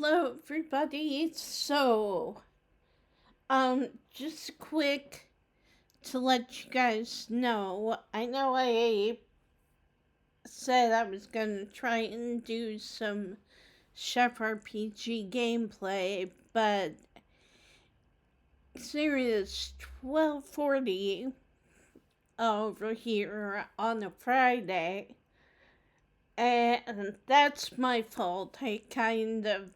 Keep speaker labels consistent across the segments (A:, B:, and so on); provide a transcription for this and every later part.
A: Hello, everybody. Just quick to let you guys know. I know I said I was gonna try and do some Chef RPG gameplay, but it's 12:40 over here on a Friday, and that's my fault. I kind of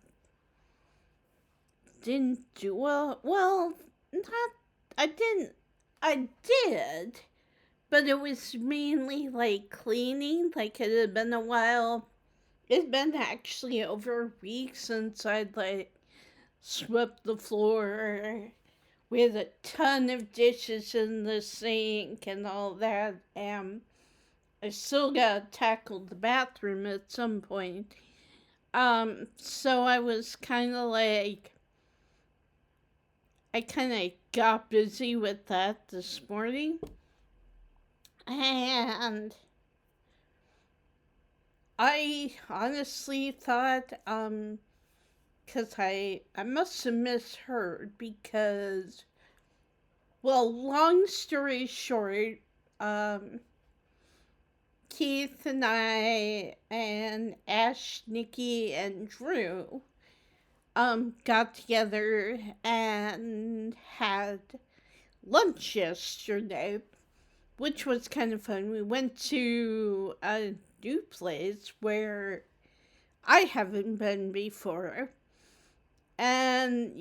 A: didn't do well. Well, not. I didn't. I did, but it was mainly like cleaning. Like it had been a while. It's been actually over a week since I'd like swept the floor. We had a ton of dishes in the sink and all that. And I still gotta tackle the bathroom at some point. So I was kind of like I kind of got busy with that this morning. And I honestly thought, because I must have misheard because, well, long story short, um, Keith and I and Ash, Nikki, and Drew, got together and had lunch yesterday, which was kind of fun. We went to a new place where I haven't been before. And,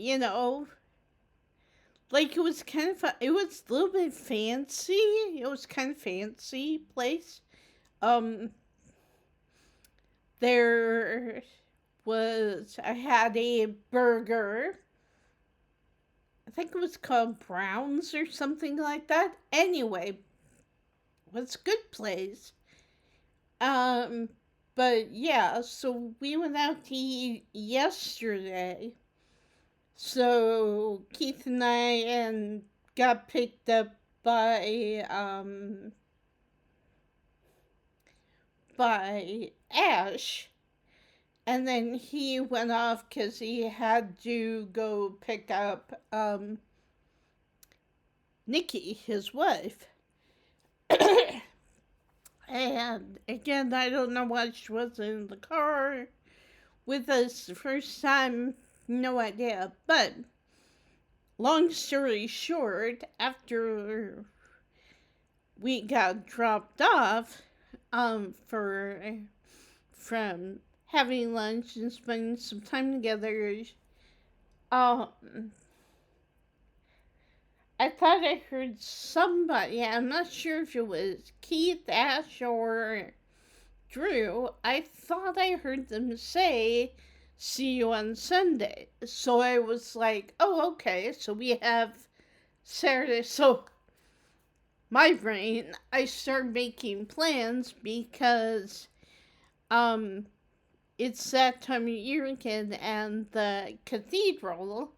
A: like it was kind of fun. It was a little bit fancy. It was kind of fancy place. Um, there I had a burger. I think it was called Browns or something like that. Anyway, it was a good place. Um, but yeah, so we went out to eat yesterday. So Keith and I and got picked up by Ash, and then he went off because he had to go pick up Nikki, his wife. And again, I don't know why she wasn't in the car with us the first time. No idea. But long story short, after we got dropped off from having lunch and spending some time together, um, I thought I heard somebody. I'm not sure if it was Keith, Ash, or Drew. I thought I heard them say, "See you on Sunday." So I was like, "Oh, okay. So we have Saturday." So my brain, I started making plans because it's that time of year again, and the cathedral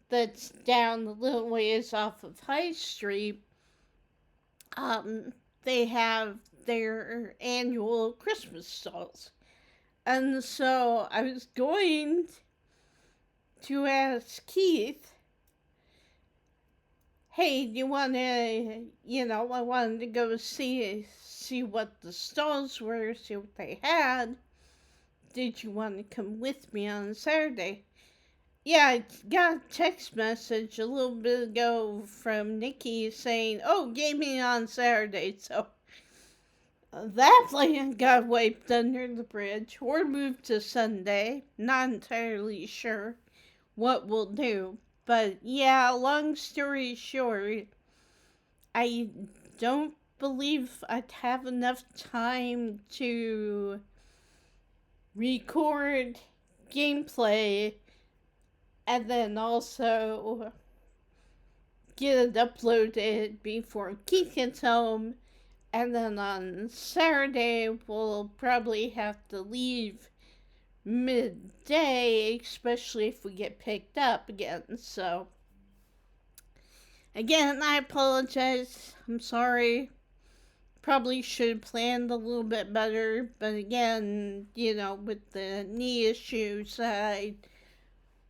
A: that's down a little ways off of High Street, they have their annual Christmas stalls. And so I was going to ask Keith, hey, do you want to, I wanted to go see what the stalls were, see what they had. Did you want to come with me on Saturday? Yeah, I got a text message a little bit ago from Nikki saying, "Oh, game me on Saturday." So that plan got wiped under the bridge or moved to Sunday. Not entirely sure what we'll do. But yeah, long story short, I don't believe I'd have enough time to record gameplay and then also get it uploaded before Keith gets home. And then on Saturday, we'll probably have to leave midday, especially if we get picked up again. So, again, I apologize. I'm sorry. Probably should have planned a little bit better. But again, with the knee issues, I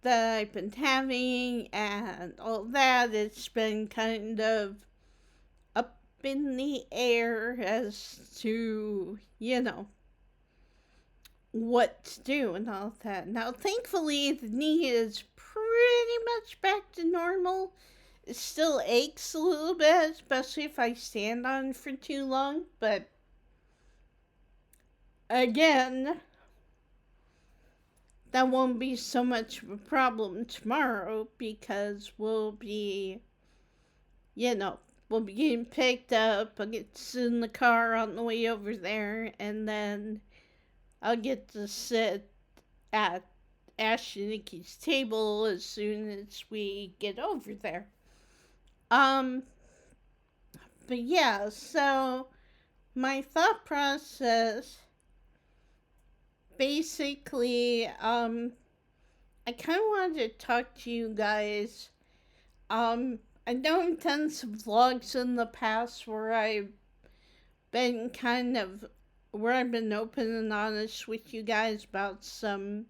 A: that I've been having and all that, it's been kind of up in the air as to, what to do and all that. Now, thankfully, the knee is pretty much back to normal. It still aches a little bit, especially if I stand on it for too long, but again, that won't be so much of a problem tomorrow because you know, we'll be getting picked up. I'll get to sit in the car on the way over there, and then I'll get to sit at Ash and Nikki's table as soon as we get over there. Um, but yeah, so my thought process basically, I kind of wanted to talk to you guys. I know I've done some vlogs in the past where been kind of, where I've been open and honest with you guys about some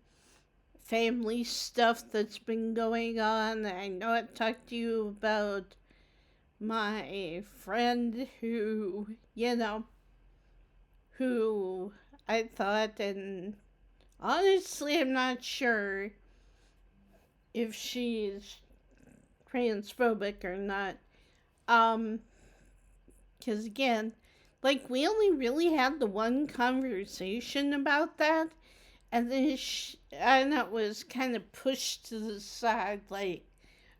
A: family stuff that's been going on. I know I've talked to you about my friend who I thought, and honestly, I'm not sure if she's transphobic or not. Because again, like, we only really had the one conversation about that, and then and that was kind of pushed to the side, like,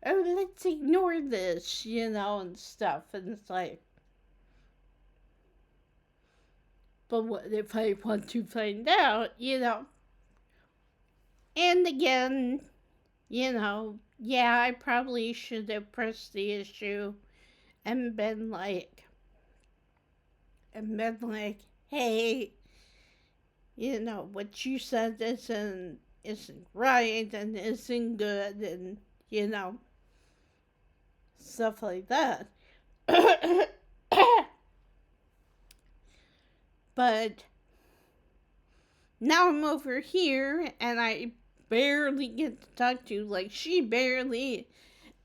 A: oh, let's ignore this, and stuff. And it's like, but what if I want to find out, And again, yeah, I probably should have pressed the issue and been like, hey, what you said isn't right and isn't good, and stuff like that. But now I'm over here and I barely get to talk to, like, she barely.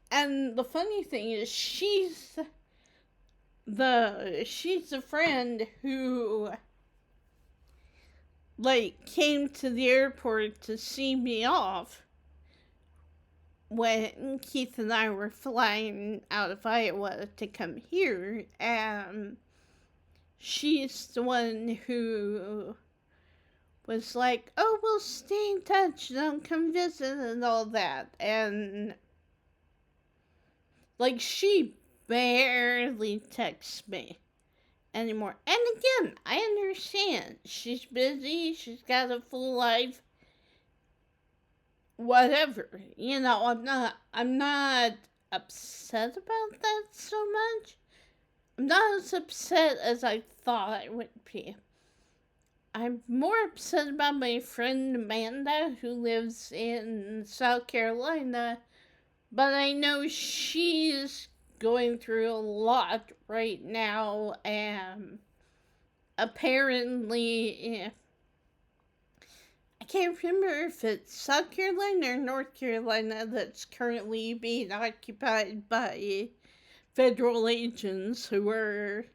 A: And the funny thing is, she's the friend who, like, came to the airport to see me off when Keith and I were flying out of Iowa to come here. And she's the one who was like, oh, we'll stay in touch and I'll come visit and all that. And, like, she barely texts me anymore. And again, I understand. She's busy, she's got a full life. Whatever. I'm not upset about that so much. I'm not as upset as I thought I would be. I'm more upset about my friend Amanda, who lives in South Carolina, but I know she's going through a lot right now, and apparently, I can't remember if it's South Carolina or North Carolina that's currently being occupied by federal agents who are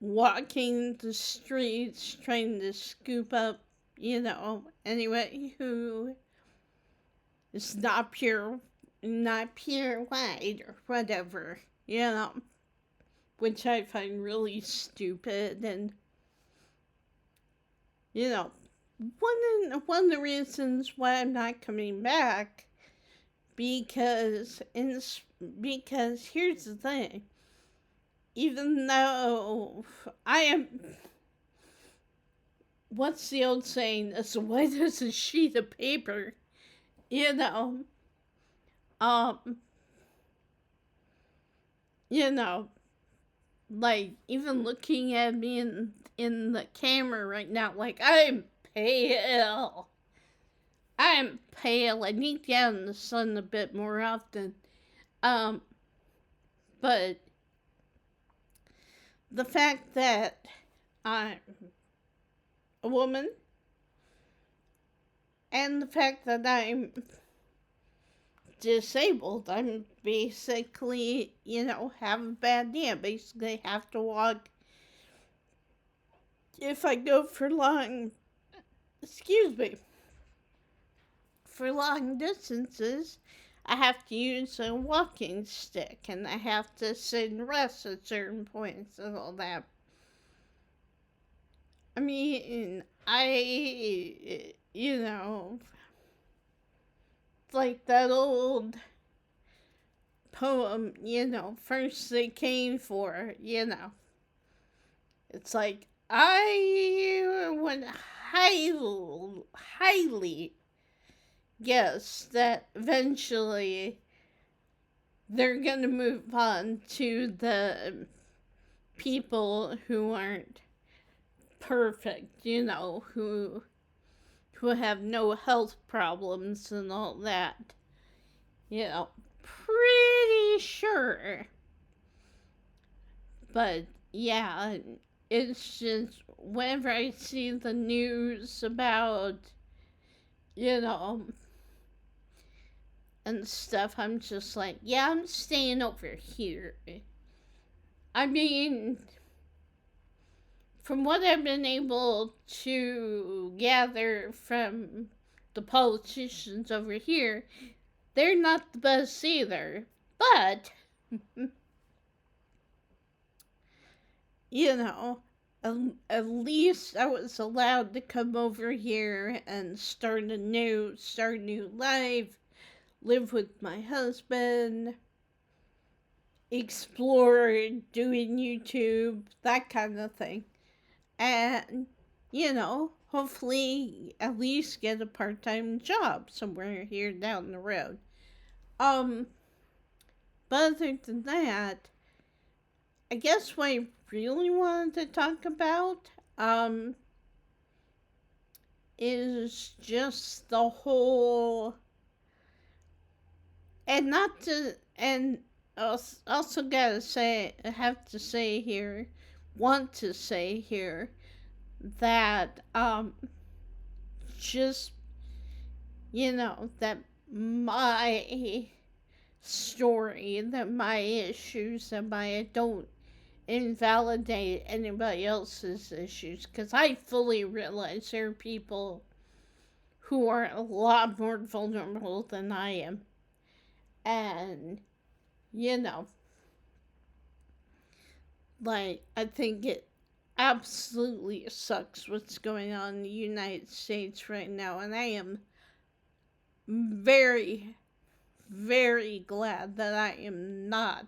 A: walking the streets trying to scoop up, anyway, who is not pure white or whatever, which I find really stupid. And, one of the reasons why I'm not coming back, because here's the thing. Even though I am, what's the old saying? As white as a sheet of paper, like, even looking at me in the camera right now, like, I'm pale. I'm pale. I need to get out in the sun a bit more often. But the fact that I'm a woman And the fact that I'm disabled, I'm basically, have a bad knee. I basically have to walk. If I go for excuse me, for long distances, I have to use a walking stick and I have to sit and rest at certain points and all that. I mean, like that old poem, first they came for, it's like, I would highly guess that eventually they're going to move on to the people who aren't perfect, who have no health problems and all that. Pretty sure. But yeah, it's just whenever I see the news about, you know, and stuff, I'm just like, yeah, I'm staying over here. I mean, from what I've been able to gather from the politicians over here, they're not the best either. But, at least I was allowed to come over here and start new life, live with my husband, explore doing YouTube, that kind of thing. And, hopefully at least get a part-time job somewhere here down the road. But other than that, I guess what I really wanted to talk about, is just the whole, and not to, and also gotta say, I have to say here, want to say here, that, just, that my story, that my issues, that I don't invalidate anybody else's issues, because I fully realize there are people who are a lot more vulnerable than I am. And, I think it absolutely sucks what's going on in the United States right now, and I am very, very glad that I am not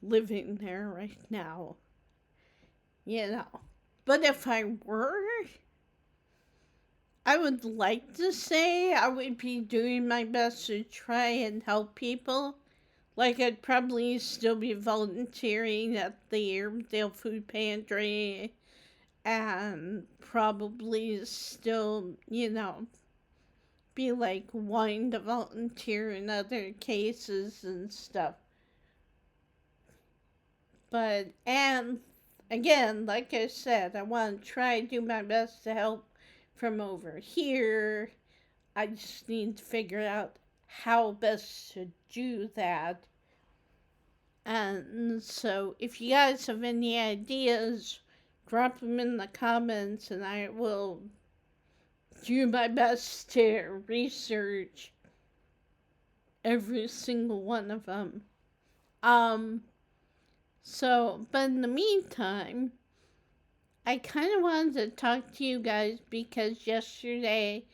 A: living there right now. But if I were, I would like to say I would be doing my best to try and help people. Like, I'd probably still be volunteering at the Airedale Food Pantry and probably still, be like wanting to volunteer in other cases and stuff. But, and again, like I said, I want to try to do my best to help from over here. I just need to figure out how best to do that. And so, if you guys have any ideas, drop them in the comments and I will do my best to research every single one of them. But in the meantime, I kind of wanted to talk to you guys because yesterday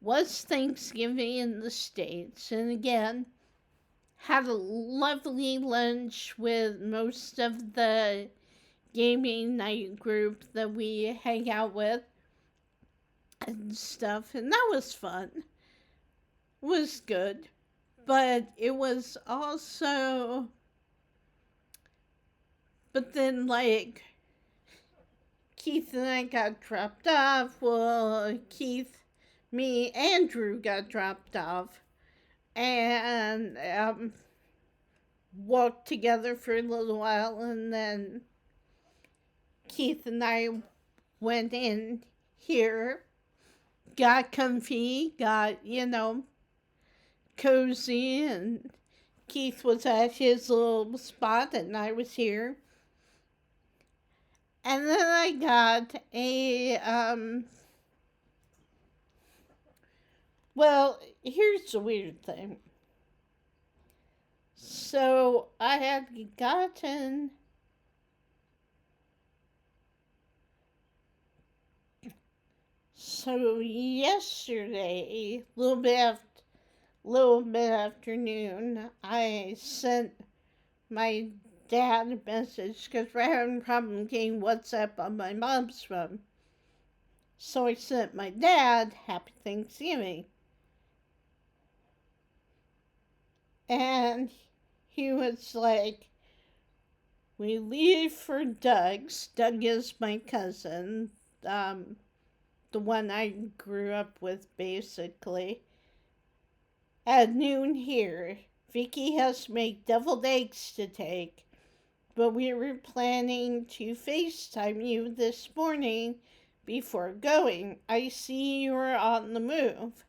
A: was Thanksgiving in the States, and again, had a lovely lunch with most of the gaming night group that we hang out with and stuff, and that was fun. It was good, but it was also, but then Keith and I got dropped off. Well, Andrew got dropped off, and walked together for a little while, and then Keith and I went in here got comfy, got, cozy, and Keith was at his little spot and I was here. And then I got well, here's the weird thing. So I had gotten so yesterday, little bit afternoon, I sent my dad a message because we're having a problem getting WhatsApp on my mom's phone. So I sent my dad Happy Thanksgiving. And he was like, we leave for Doug's. Doug is my cousin, the one I grew up with, basically. At noon here, Vicky has to make deviled eggs to take, but we were planning to FaceTime you this morning before going. I see you were on the move.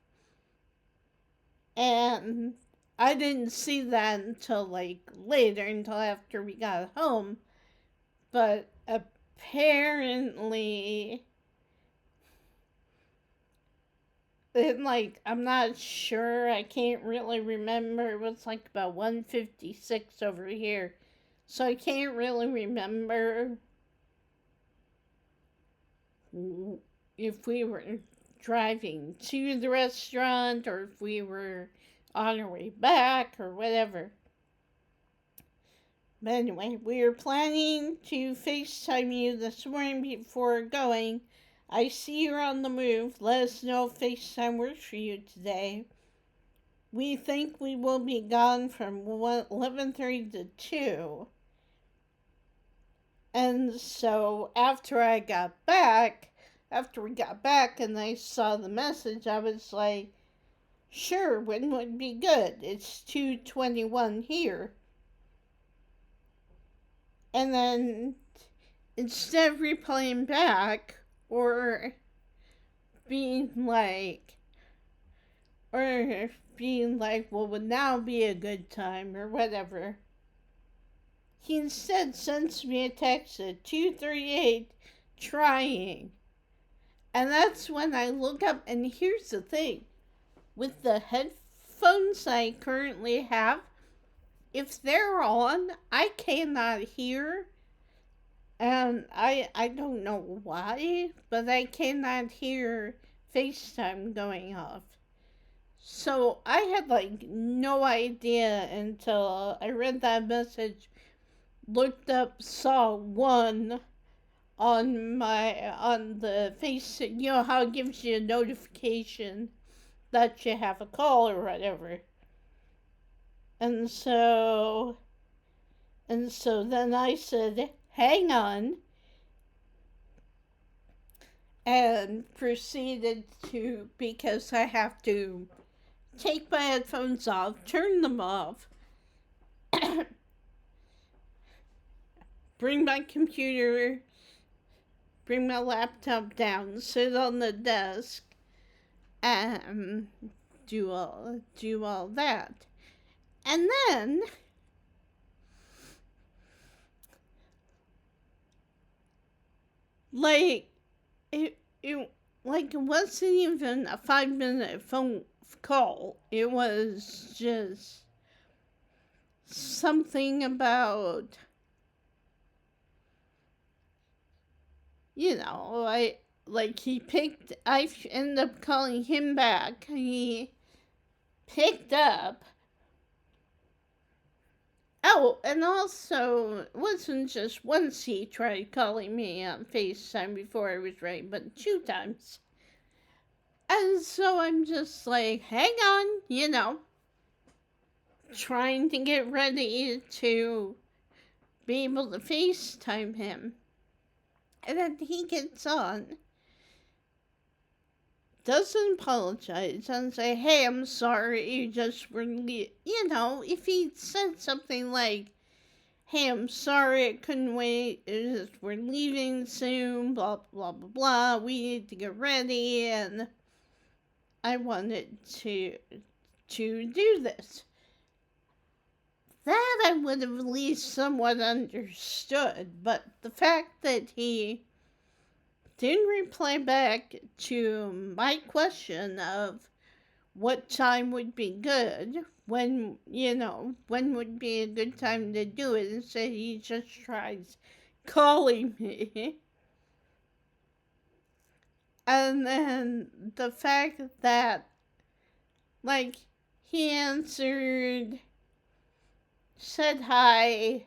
A: And I didn't see that until later, until after we got home. But apparently, I'm not sure. I can't really remember. It was about 1:56 over here. So I can't really remember if we were driving to the restaurant or if we were on our way back or whatever. But anyway, we were planning to FaceTime you this morning before going. I see you're on the move. Let us know if FaceTime works for you today. We think we will be gone from 11:30 to 2. And so after we got back and I saw the message, I was like, sure, when would be good? It's 2:21 here. And then instead of replaying back or being like, well, would now be a good time or whatever, he instead sends me a text at 2:38 trying. And that's when I look up, and here's the thing. With the headphones I currently have, if they're on, I cannot hear. And I don't know why, but I cannot hear FaceTime going off. So I had no idea until I read that message, looked up, saw one on the face, how it gives you a notification that you have a call or whatever. And so then I said, hang on, and proceeded to, because I have to take my headphones off, turn them off, bring my laptop down, sit on the desk, and do all that. And then it wasn't even a 5-minute phone call. It was just something about, I ended up calling him back. He picked up. Oh, and also, it wasn't just once he tried calling me on FaceTime before I was ready, but 2 times. And so I'm just like, hang on, trying to get ready to be able to FaceTime him. And then he gets on, doesn't apologize, and say, hey, I'm sorry, you just were, if he said something like, hey, I'm sorry, I couldn't wait, we're leaving soon, blah, blah, blah, blah, we need to get ready, and I wanted to do this. That I would have at least somewhat understood, but the fact that he didn't reply back to my question of what time would be good, when would be a good time to do it, instead he just tries calling me. And then the fact that, like, he answered, said hi,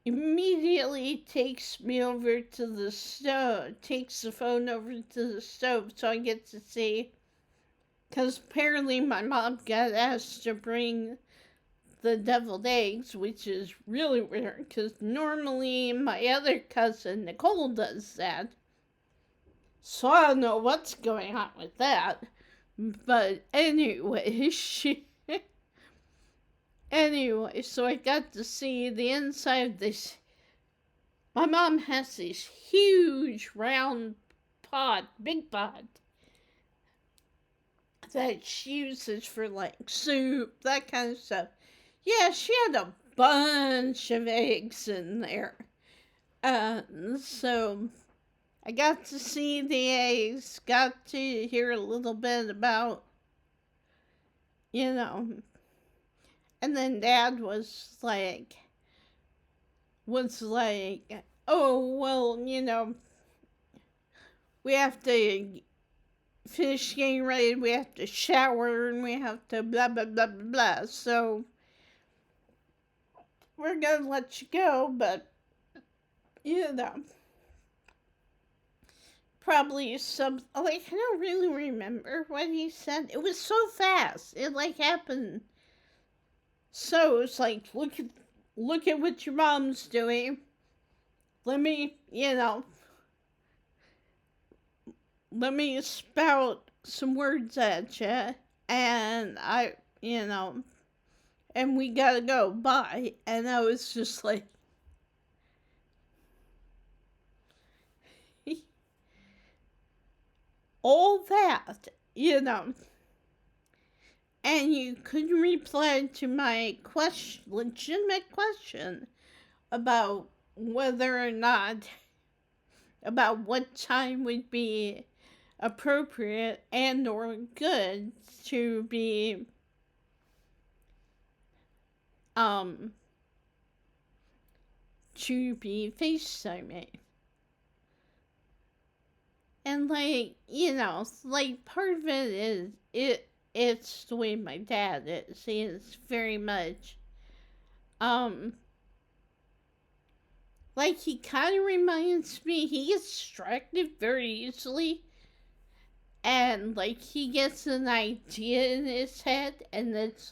A: immediately takes me over to the stove, takes the phone over to the stove so I get to see. Because apparently my mom got asked to bring the deviled eggs, which is really weird because normally my other cousin Nicole does that. So I don't know what's going on with that. But anyway, so I got to see the inside of this. My mom has this huge round pot, big pot, that she uses for like soup, that kind of stuff. Yeah, she had a bunch of eggs in there. So I got to see the eggs, got to hear a little bit about, and then Dad was like, oh, well, we have to finish getting ready, we have to shower, and we have to blah, blah, blah, blah, blah. So we're gonna let you go, but, probably I don't really remember what he said. It was so fast. It, happened. So it's like, look at what your mom's doing. Let me, let me spout some words at you, and and we gotta go, bye. And I was just like, all that, and you couldn't reply to my legitimate question about whether or not, about what time would be appropriate and or good to be FaceTiming. And part of it is it's the way my dad is. He is very much he kind of reminds me, he gets distracted very easily. And, he gets an idea in his head, and it's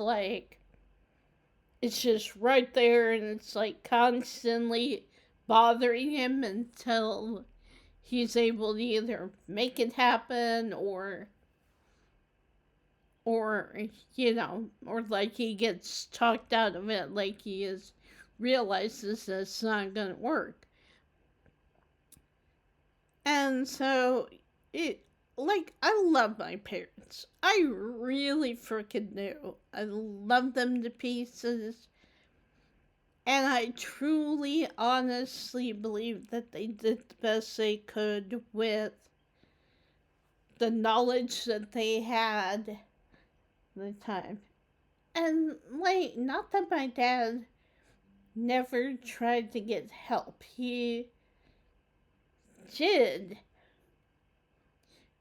A: just right there, and it's, constantly bothering him until he's able to either make it happen or he gets talked out of it, he realizes that it's not gonna work. And so I love my parents. I really freaking do. I love them to pieces. And I truly, honestly believe that they did the best they could with the knowledge that they had at the time. And, not that my dad never tried to get help. He did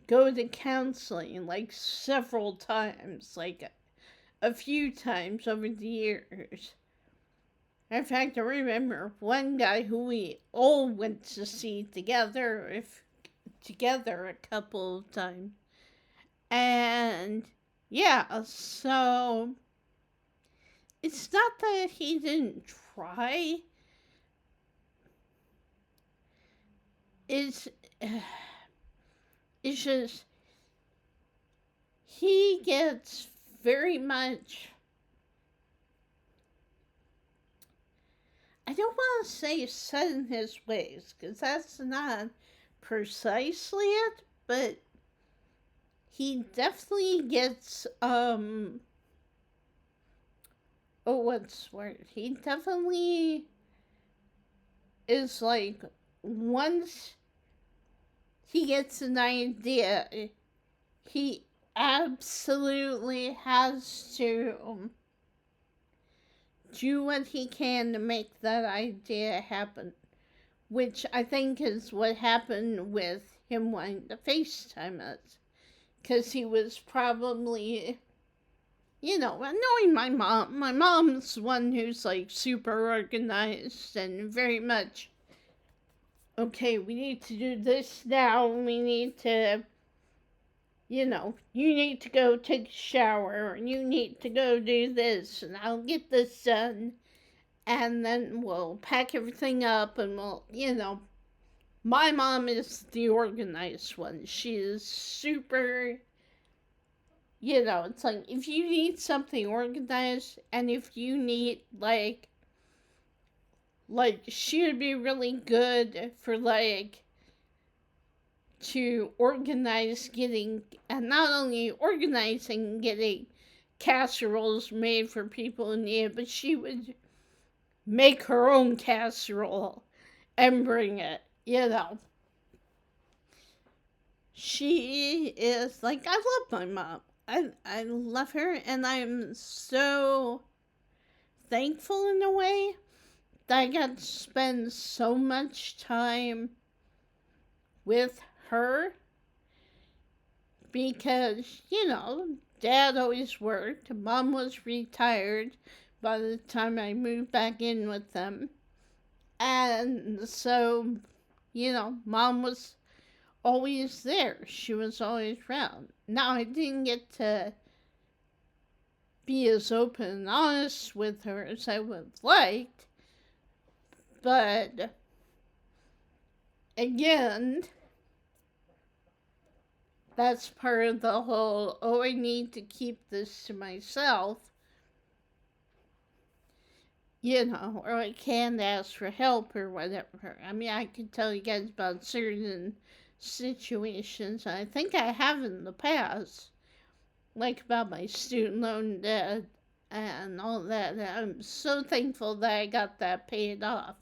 A: go to counseling, several times, a few times over the years. In fact, I remember one guy who we all went to see together a couple of times. And yeah, so it's not that he didn't try. It's just he gets very much, I don't want to say set in his ways, because that's not precisely it, but he definitely gets, oh, what's the word? He definitely is like, once he gets an idea, he absolutely has to do what he can to make that idea happen. Which I think is what happened with him wanting to FaceTime us. Because he was probably, knowing my mom. My mom's one who's like super organized and very much, okay, we need to do this now. We need to, you need to go take a shower, and you need to go do this, and I'll get this done. And then we'll pack everything up, and my mom is the organized one. She is super, it's like, if you need something organized, and if you need, she would be really good for, to organize getting, and not only organizing getting casseroles made for people in need, but she would make her own casserole and bring it, She is like, I love my mom. I love her, and I'm so thankful in a way that I got to spend so much time with her because, Dad always worked. Mom was retired by the time I moved back in with them. And so, Mom was always there. She was always around. Now, I didn't get to be as open and honest with her as I would have liked. But, again, that's part of the whole, I need to keep this to myself. Or I can't ask for help or whatever. I mean, I could tell you guys about certain situations I think I have in the past, like about my student loan debt and all that. I'm so thankful that I got that paid off.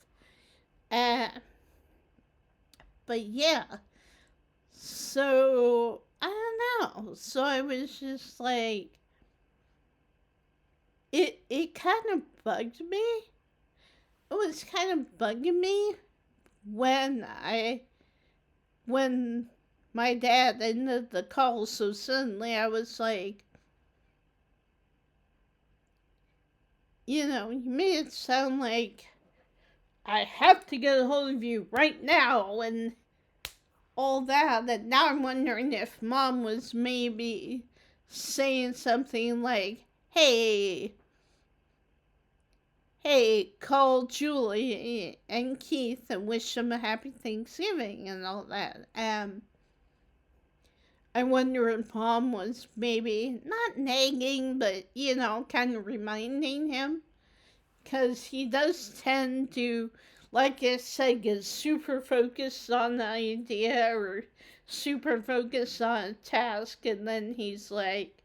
A: But yeah, so I don't know. So I was just like, it kind of bugged me. It was kind of bugging me when my dad ended the call so suddenly. I was like, you made it sound like I have to get a hold of you right now and all that. And now I'm wondering if Mom was maybe saying something like, hey, call Julie and Keith and wish them a happy Thanksgiving and all that. I wonder if Mom was maybe not nagging, but, kind of reminding him. Because he does tend to, like I said, get super focused on the idea or super focused on a task, and then he's like,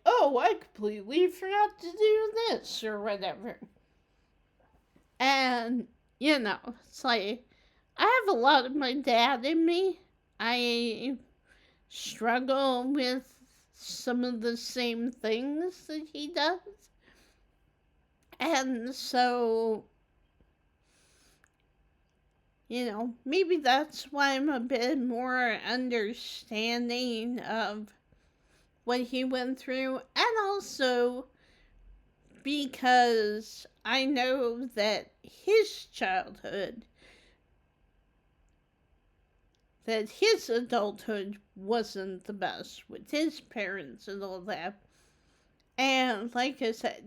A: oh, I completely forgot to do this or whatever. And, it's like, I have a lot of my dad in me. I struggle with some of the same things that he does. And so, maybe that's why I'm a bit more understanding of what he went through. And also because I know that his childhood, that his adulthood wasn't the best with his parents and all that. And like I said,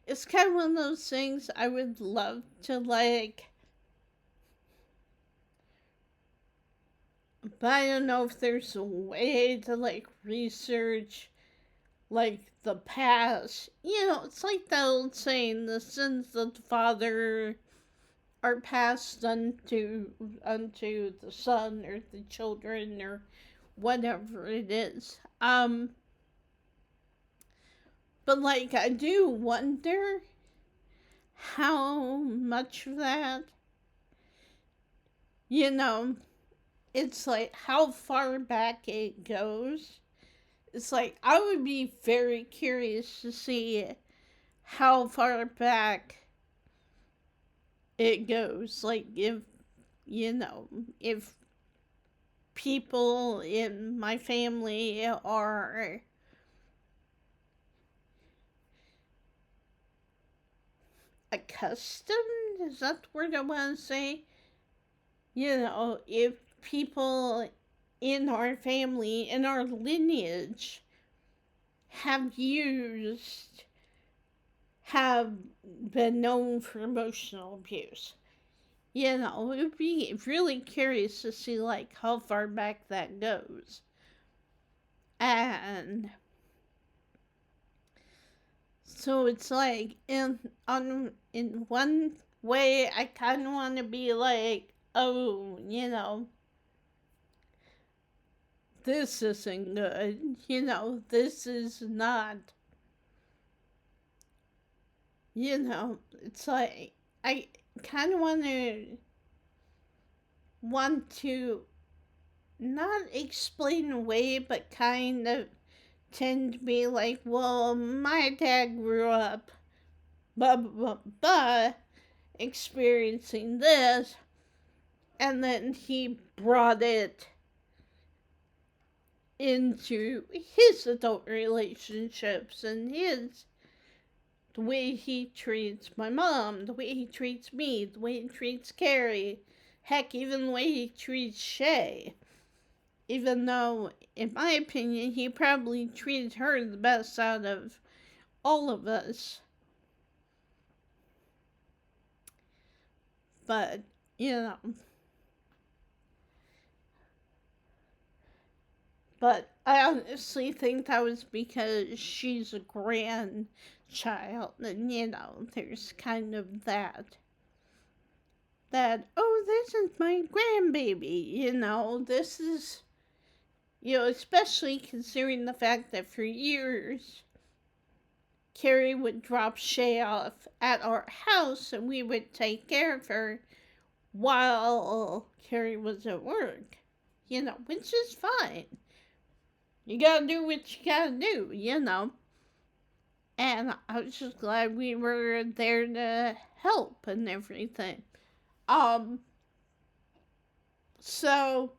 A: it's kind of one of those things I would love to but I don't know if there's a way to research the past. It's like the old saying, the sins of the father are passed unto the son or the children or whatever it is. But like, I do wonder how much of that, you know, it's like how far back it goes. It's like, I would be very curious to see how far back it goes. Like, if, you know, if people in my family are accustomed, is that the word I want to say? You know, if people in our family, in our lineage, have been known for emotional abuse. You know, it would be really curious to see, like, how far back that goes. And so it's like, in one way, I kind of want to be like, oh, you know, this isn't good. You know, this is not. You know, it's like, I kind of want to not explain away, but kind of tend to be like, well, my dad grew up, blah, blah, blah, blah, experiencing this, and then he brought it into his adult relationships and the way he treats my mom, the way he treats me, the way he treats Carrie, heck, even the way he treats Shay. Even though, in my opinion, he probably treated her the best out of all of us. But, you know. But I honestly think that was because she's a grandchild, and, you know, there's kind of that, oh, this is my grandbaby, you know, this is, you know, especially considering the fact that for years, Carrie would drop Shay off at our house and we would take care of her while Carrie was at work, you know, which is fine. You gotta do what you gotta do, you know. And I was just glad we were there to help and everything. So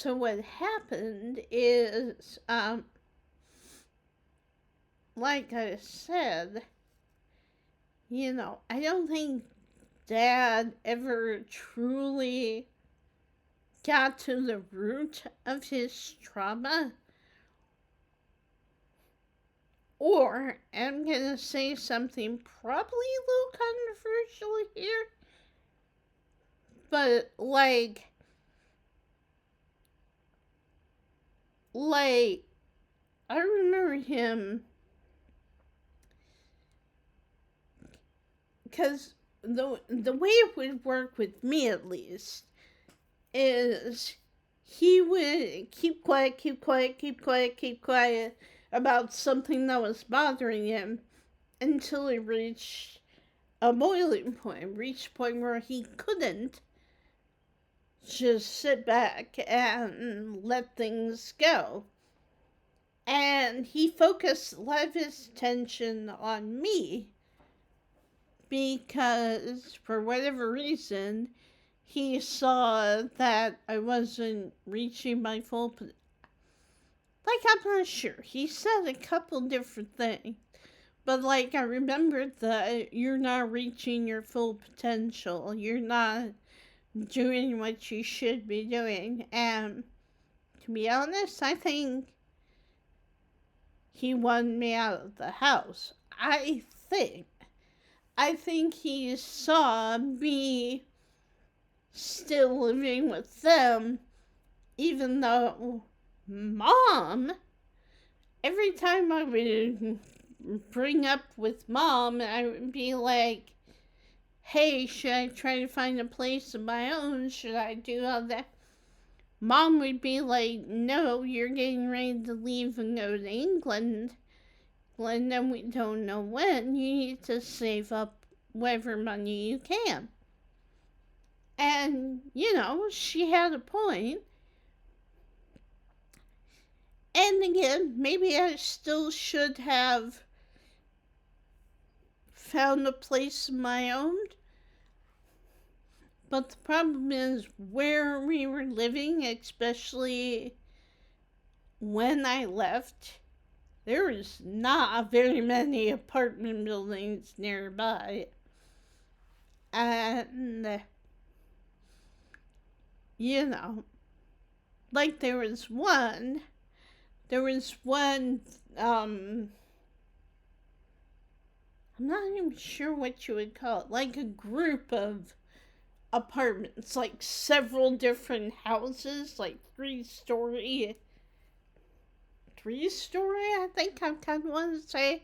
A: what happened is, like I said, you know, I don't think Dad ever truly got to the root of his trauma. Or, I'm gonna say something probably a little controversial here, but like, I remember him, because the way it would work with me, at least, is he would keep quiet about something that was bothering him until it reached a boiling point, reached a point where he couldn't just sit back and let things go. And he focused a lot of his attention on me because, for whatever reason, he saw that I wasn't reaching my full potential. Like, I'm not sure. He said a couple different things. But, like, I remembered that you're not reaching your full potential. You're not doing what you should be doing. And, to be honest, I think he wanted me out of the house. I think he saw me still living with them, even though Mom, every time I would bring up with Mom. I would be like, hey, should I try to find a place of my own? Should I do all that? Mom would be like, no, you're getting ready to leave and go to England. And then we don't know when. You need to save up whatever money you can. And, she had a point. And again, maybe I still should have found a place of my own. But the problem is where we were living, especially when I left, there was not very many apartment buildings nearby. And, like there was one, I'm not even sure what you would call it, like a group of apartments, like several different houses, like three-story, I think I kind of want to say,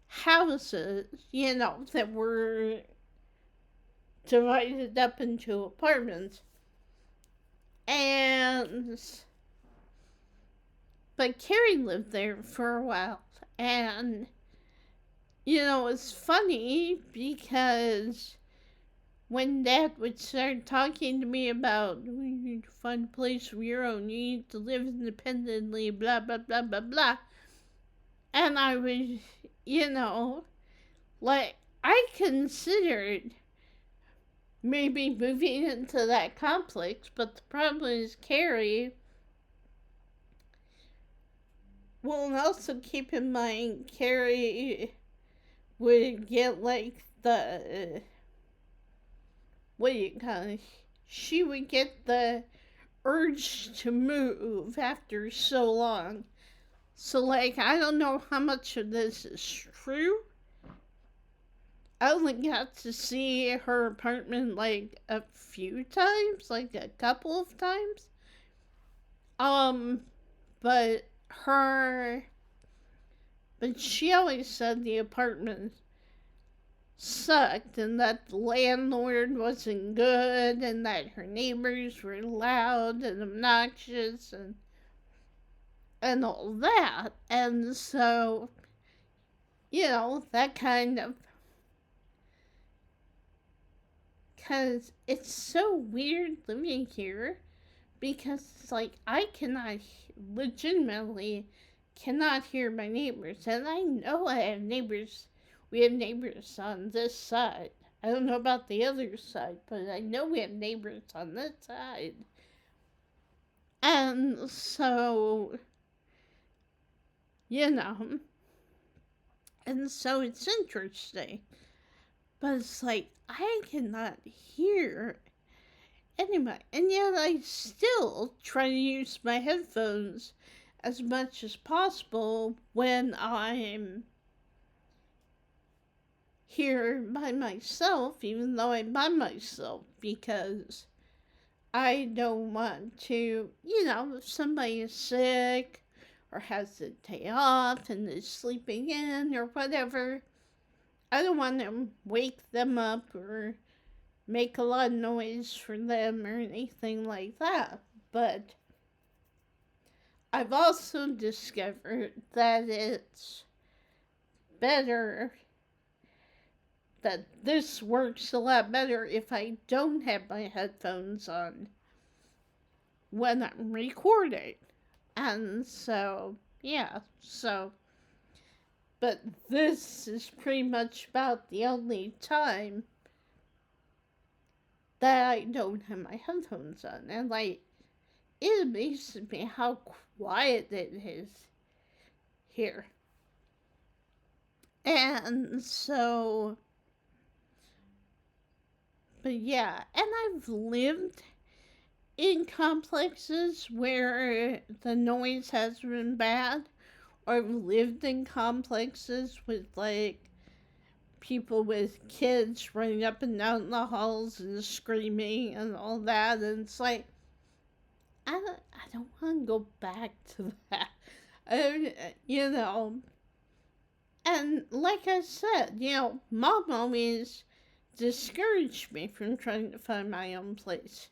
A: houses, that were divided up into apartments. But Carrie lived there for a while, and, it's funny because when Dad would start talking to me about, you need to find a place of your own, you need to live independently, blah, blah, blah, blah, blah. And I would, I considered maybe moving into that complex, but the problem is Carrie. Well, also keep in mind, Carrie would get the what do you call it? She would get the urge to move after so long. So, I don't know how much of this is true. I only got to see her apartment, a few times, a couple of times. But she always said the apartment sucked and that the landlord wasn't good and that her neighbors were loud and obnoxious and all that. And so, that kind of, because it's so weird living here because it's I legitimately cannot hear my neighbors. And I know we have neighbors on this side. I don't know about the other side, but I know we have neighbors on this side. And so, and so it's interesting. But it's I cannot hear anybody. And yet I still try to use my headphones as much as possible when I'm here by myself, even though I'm by myself, because I don't want to, if somebody is sick or has a day off and is sleeping in or whatever, I don't want to wake them up or make a lot of noise for them or anything like that. But I've also discovered that it's better, that this works a lot better if I don't have my headphones on when I'm recording. And so, but this is pretty much about the only time that I don't have my headphones on. And it amazes me how quiet it is here. And so, but yeah, and I've lived in complexes where the noise has been bad, or I've lived in complexes with people with kids running up and down the halls and screaming and all that, and it's I don't want to go back to that. And like I said, mom always discouraged me from trying to find my own place.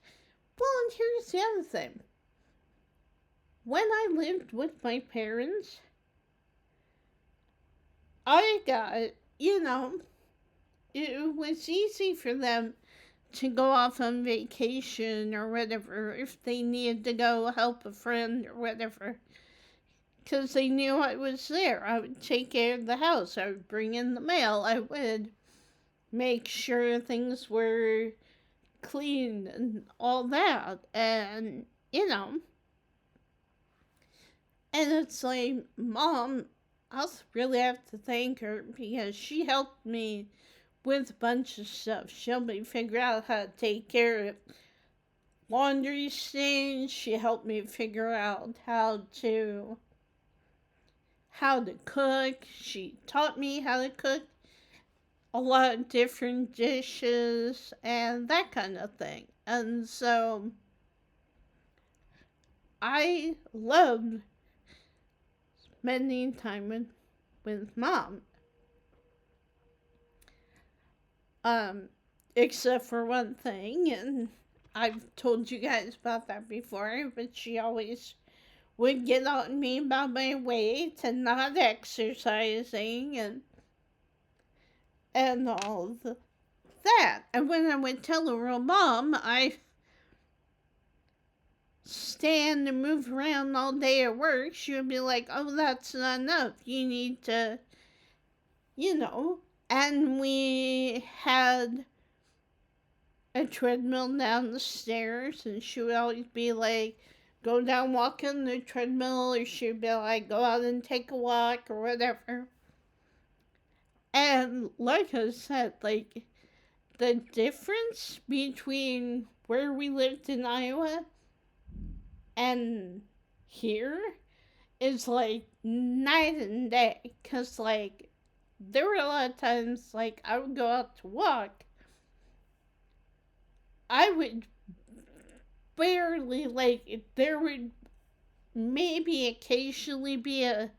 A: Well, and here's the other thing. When I lived with my parents, I got, it was easy for them to go off on vacation or whatever if they needed to go help a friend or whatever. Because they knew I was there. I would take care of the house. I would bring in the mail. I would make sure things were clean and all that. And it's like, Mom, I'll really have to thank her because she helped me with a bunch of stuff. She helped me figure out how to take care of laundry stains. She helped me figure out how to cook. She taught me how to cook a lot of different dishes and that kind of thing. And so I loved spending time with mom. Except for one thing, and I've told you guys about that before, but she always would get on me about my weight and not exercising and all that. And when I would tell her, well, Mom, I stand and move around all day at work, she would be like, oh, that's not enough. You need to, you know. And we had a treadmill down the stairs, and she would always be like, go down, walk on the treadmill, or she would be like, go out and take a walk, or whatever. And like I said, like, the difference between where we lived in Iowa and here is like night and day. Because, like, there were a lot of times, like, I would go out to walk. I would barely, like, there would maybe occasionally be a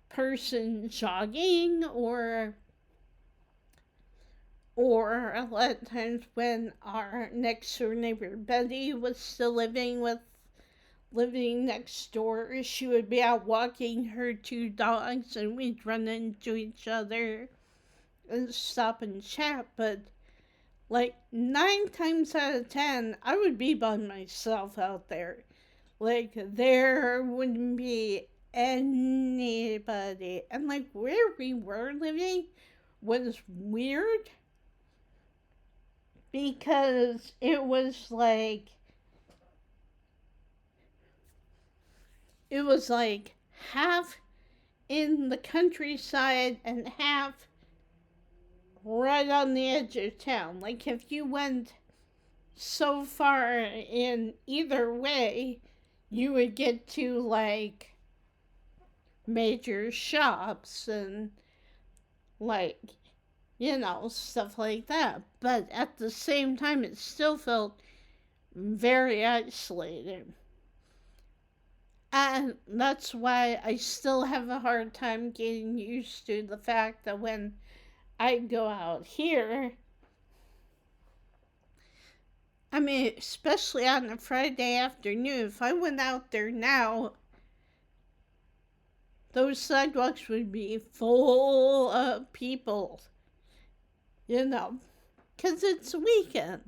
A: person jogging or a lot of times when our next door neighbor Betty was still living next door, she would be out walking her two dogs and we'd run into each other and stop and chat. But like 9 times out of 10, I would be by myself out there. Like, there wouldn't be anybody. And like where we were living was weird because it was like half in the countryside and half right on the edge of town. Like, if you went so far in either way, you would get to like major shops and like, stuff like that. But at the same time, it still felt very isolated. And that's why I still have a hard time getting used to the fact that when I go out here, I mean, especially on a Friday afternoon, if I went out there now, those sidewalks would be full of people, because it's a weekend.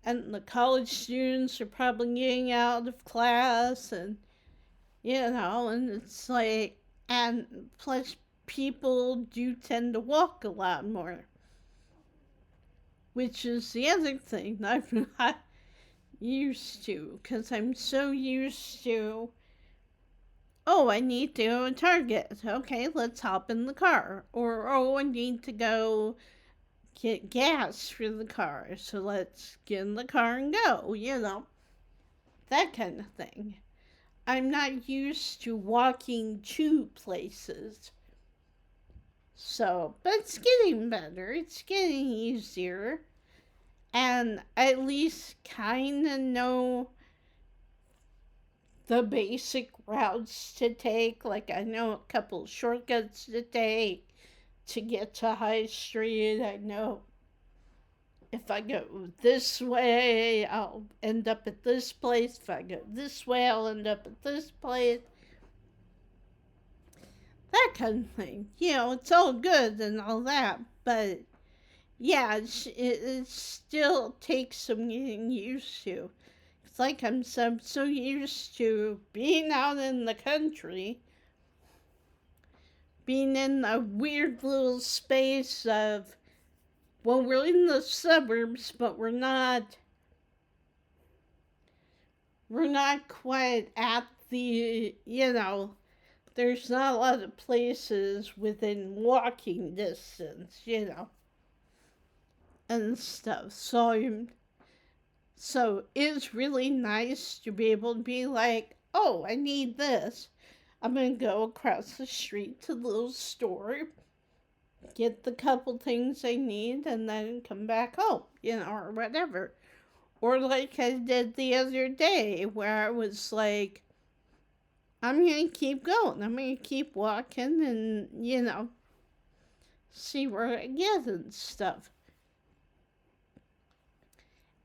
A: And the college students are probably getting out of class, and and it's like, and plus people do tend to walk a lot more, which is the other thing I'm not used to, because I'm so used to, oh, I need to go to Target. Okay, let's hop in the car. Or, oh, I need to go get gas for the car, so let's get in the car and go, that kind of thing. I'm not used to walking to places. So, but it's getting better. It's getting easier. And I at least kind of know the basic routes to take. Like, I know a couple shortcuts to take. to get to High Street. I know if I go this way, I'll end up at this place. If I go this way, I'll end up at this place. That kind of thing. It's all good and all that, but yeah, it still takes some getting used to. It's like I'm so used to being out in the country, being in a weird little space of, well, we're in the suburbs, but we're not quite at the, there's not a lot of places within walking distance, and stuff. So it's really nice to be able to be like, oh, I need this. I'm going to go across the street to the little store, get the couple things I need, and then come back home, or whatever. Or like I did the other day, where I was like, I'm going to keep going. I'm going to keep walking and, see where I get and stuff.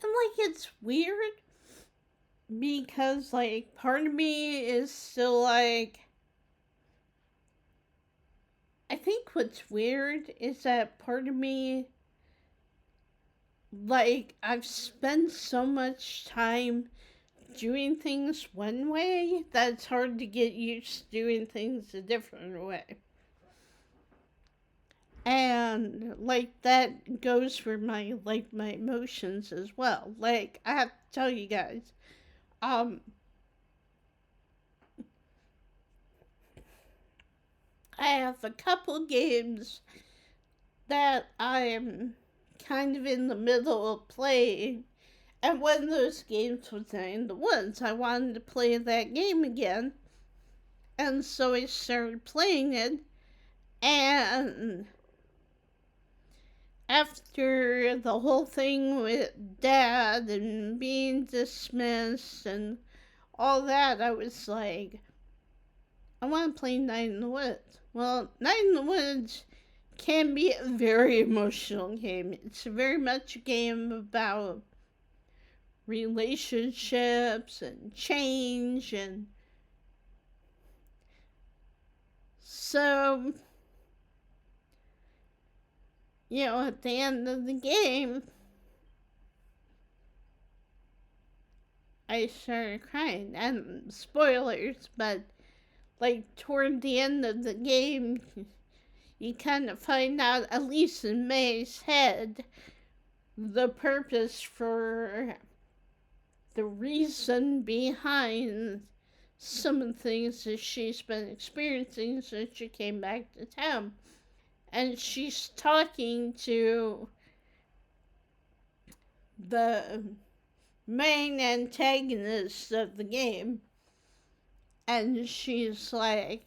A: And like, it's weird because like part of me is still like, I think what's weird is that part of me, like, I've spent so much time doing things one way that it's hard to get used to doing things a different way. And like that goes for my emotions as well. Like, I have to tell you guys, I have a couple games that I'm kind of in the middle of playing, and one of those games was Night in the Woods. I wanted to play that game again, and so I started playing it, and after the whole thing with Dad and being dismissed and all that, I was like, I want to play Night in the Woods. Well, Night in the Woods can be a very emotional game. It's very much a game about relationships and change, and so, at the end of the game, I started crying. And spoilers, but like toward the end of the game, you kind of find out, at least in May's head, the purpose for the reason behind some of the things that she's been experiencing since she came back to town. And she's talking to the main antagonist of the game, and she's like,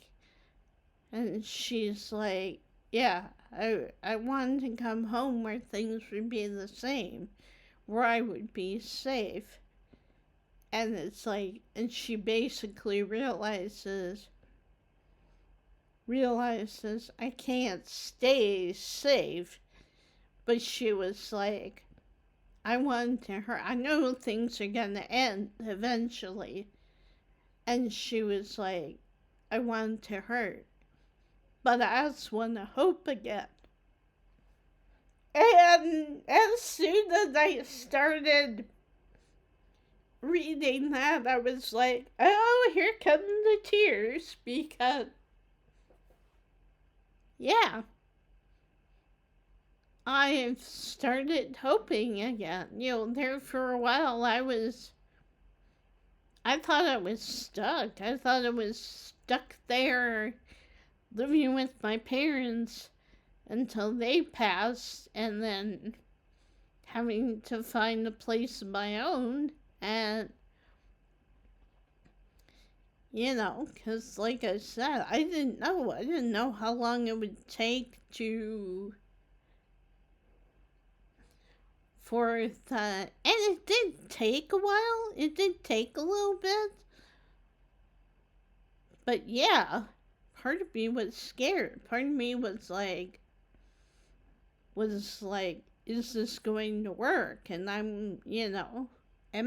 A: yeah, I wanted to come home where things would be the same, where I would be safe. And it's like, and she basically realizes I can't stay safe. But she was like, I know things are gonna end eventually. And she was like, I want to hurt, but I just want to hope again. And as soon as I started reading that, I was like, oh, here come the tears, because, yeah, I started hoping again. There for a while, I thought I was stuck. I thought I was stuck there living with my parents until they passed, and then having to find a place of my own. And, because like I said, I didn't know how long it would take for the, and it did take a while. It did take a little bit. But yeah, part of me was scared. Part of me was like, was like, is this going to work? And am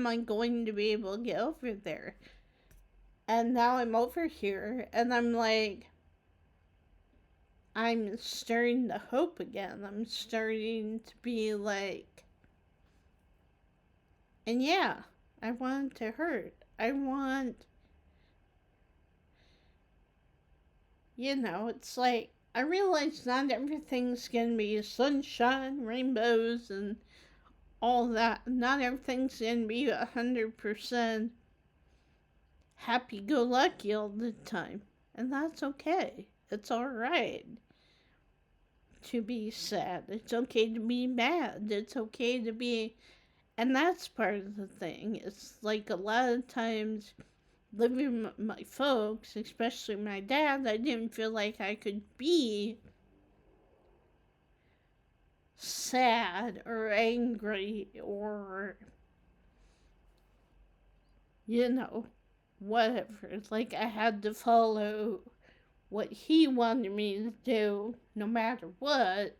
A: I going to be able to get over there? And now I'm over here and I'm like, I'm starting to hope again. I'm starting to be like, and yeah, I want to hurt. It's like, I realize not everything's gonna be sunshine, rainbows, and all that. Not everything's gonna be 100% happy go lucky all the time. And that's okay. It's alright to be sad. It's okay to be mad. It's okay to be. And that's part of the thing. It's like a lot of times living with my folks, especially my dad, I didn't feel like I could be sad or angry or, you know, whatever. Like I had to follow what he wanted me to do no matter what.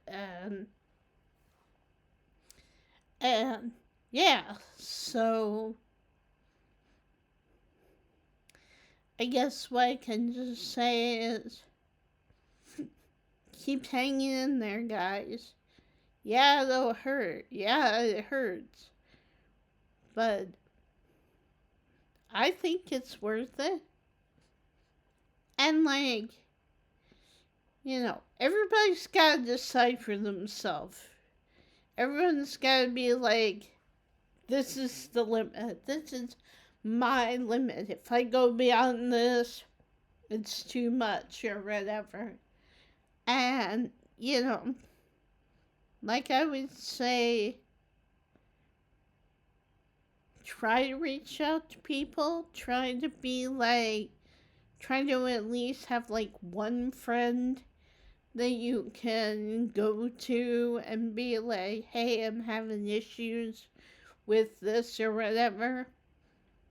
A: And yeah, so I guess what I can just say is keep hanging in there, guys. Yeah, it'll hurt. Yeah, it hurts. But I think it's worth it. And, like, everybody's got to decide for themselves. Everyone's got to be like, this is the limit. This is my limit. If I go beyond this, it's too much or whatever. And, like I would say, try to reach out to people. Try to at least have like one friend that you can go to and be like, hey, I'm having issues with this or whatever.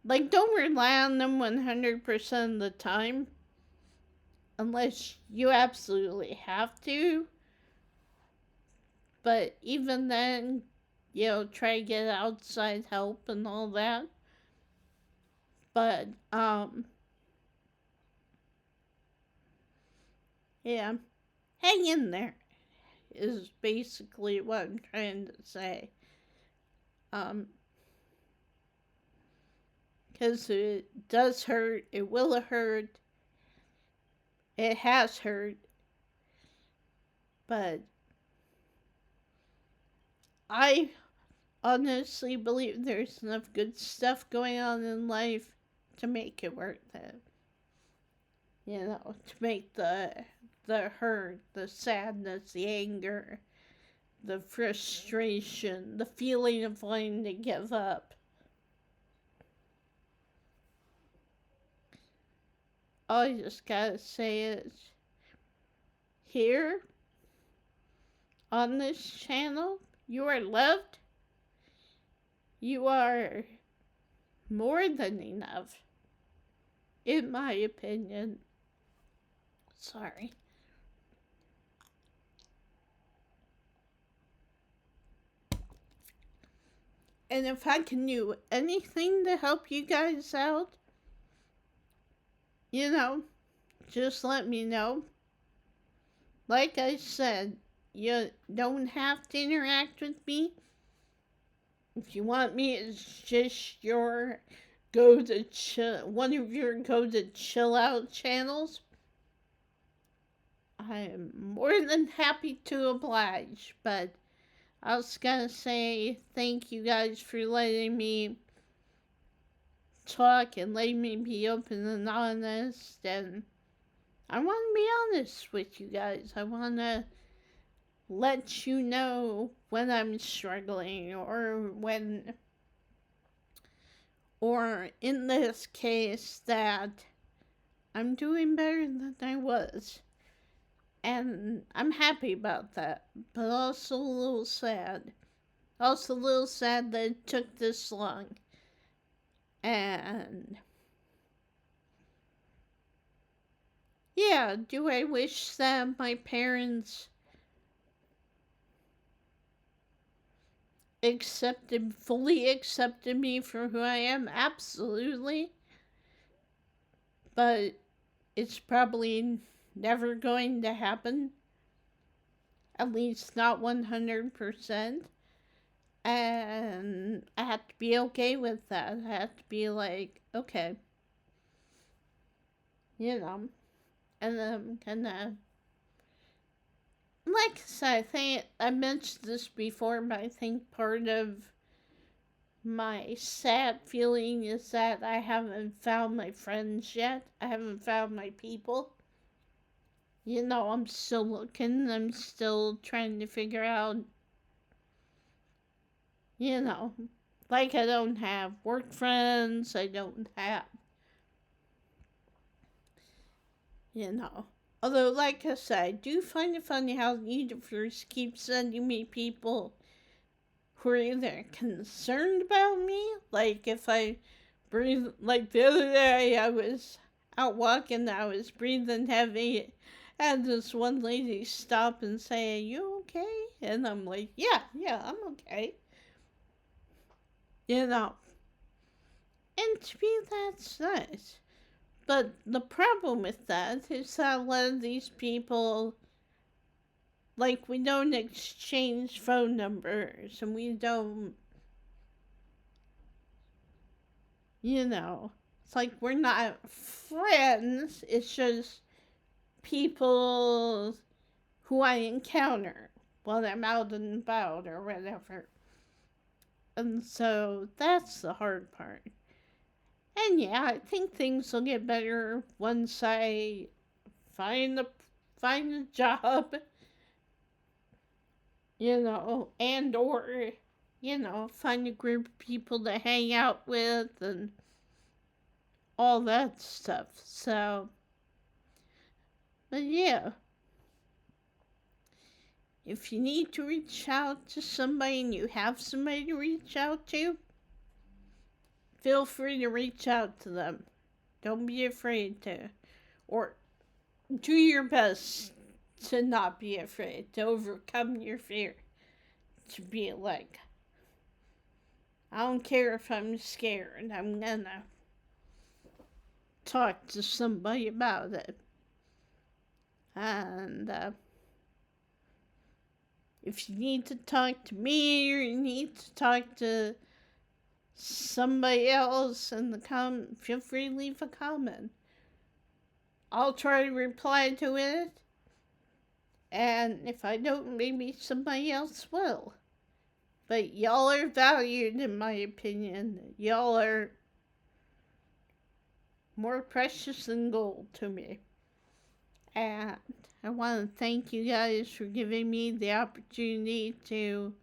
A: Like, don't rely on them 100% of the time unless you absolutely have to. But even then, try to get outside help and all that. But, yeah, hang in there is basically what I'm trying to say. Because it does hurt, it will hurt, it has hurt, but I honestly believe there's enough good stuff going on in life to make it worth it. To make the hurt, the sadness, the anger, the frustration, the feeling of wanting to give up. All I just gotta say is, here on this channel, you are loved. You are more than enough, in my opinion. Sorry. And if I can do anything to help you guys out, just let me know. Like I said, you don't have to interact with me. If you want me as just your one of your go to chill out channels, I am more than happy to oblige. But I was gonna say thank you guys for letting me talk and letting me be open and honest. And I want to be honest with you guys. I want to let you know when I'm struggling or in this case that I'm doing better than I was. And I'm happy about that, but also a little sad. Also a little sad that it took this long. And yeah, do I wish that my parents fully accepted me for who I am, absolutely. But it's probably never going to happen. At least not 100%. And I have to be okay with that. I have to be like, okay, you know. And I'm gonna, like I said, I think I mentioned this before, but I think part of my sad feeling is that I haven't found my friends yet. I haven't found my people. I'm still looking. I'm still trying to figure out, you know, like I don't have work friends. I don't have, you know. Although, like I said, I do find it funny how the universe keeps sending me people who are either concerned about me, like if I breathe, like the other day I was out walking, I was breathing heavy, and this one lady stop and say, "Are you okay?" And I'm like, yeah, I'm okay. You know, and to me that's nice. But the problem with that is that a lot of these people, like, we don't exchange phone numbers and we don't, it's like we're not friends. It's just people who I encounter while I'm out and about or whatever. And so that's the hard part. And yeah, I think things will get better once I find a find a job, and or find a group of people to hang out with and all that stuff. So, but yeah, if you need to reach out to somebody and you have somebody to reach out to, feel free to reach out to them. Don't be afraid to, or do your best to not be afraid, to overcome your fear. To be like, I don't care if I'm scared, I'm gonna talk to somebody about it. And if you need to talk to me or you need to talk to somebody else in the feel free to leave a comment. I'll try to reply to it. And if I don't, maybe somebody else will. But y'all are valued, in my opinion. Y'all are more precious than gold to me. And I want to thank you guys for giving me the opportunity to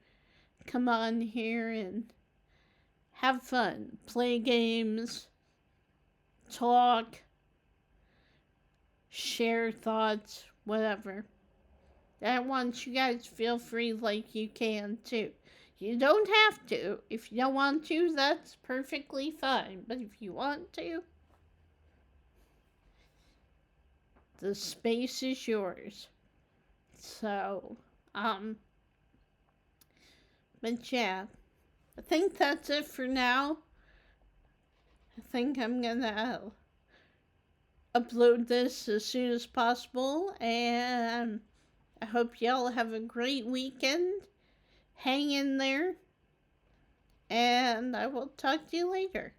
A: come on here and have fun, play games, talk, share thoughts, whatever. I want you guys to feel free like you can too. You don't have to. If you don't want to, that's perfectly fine. But if you want to, the space is yours. So, but yeah, I think that's it for now. I think I'm gonna upload this as soon as possible, and I hope y'all have a great weekend. Hang in there, and I will talk to you later.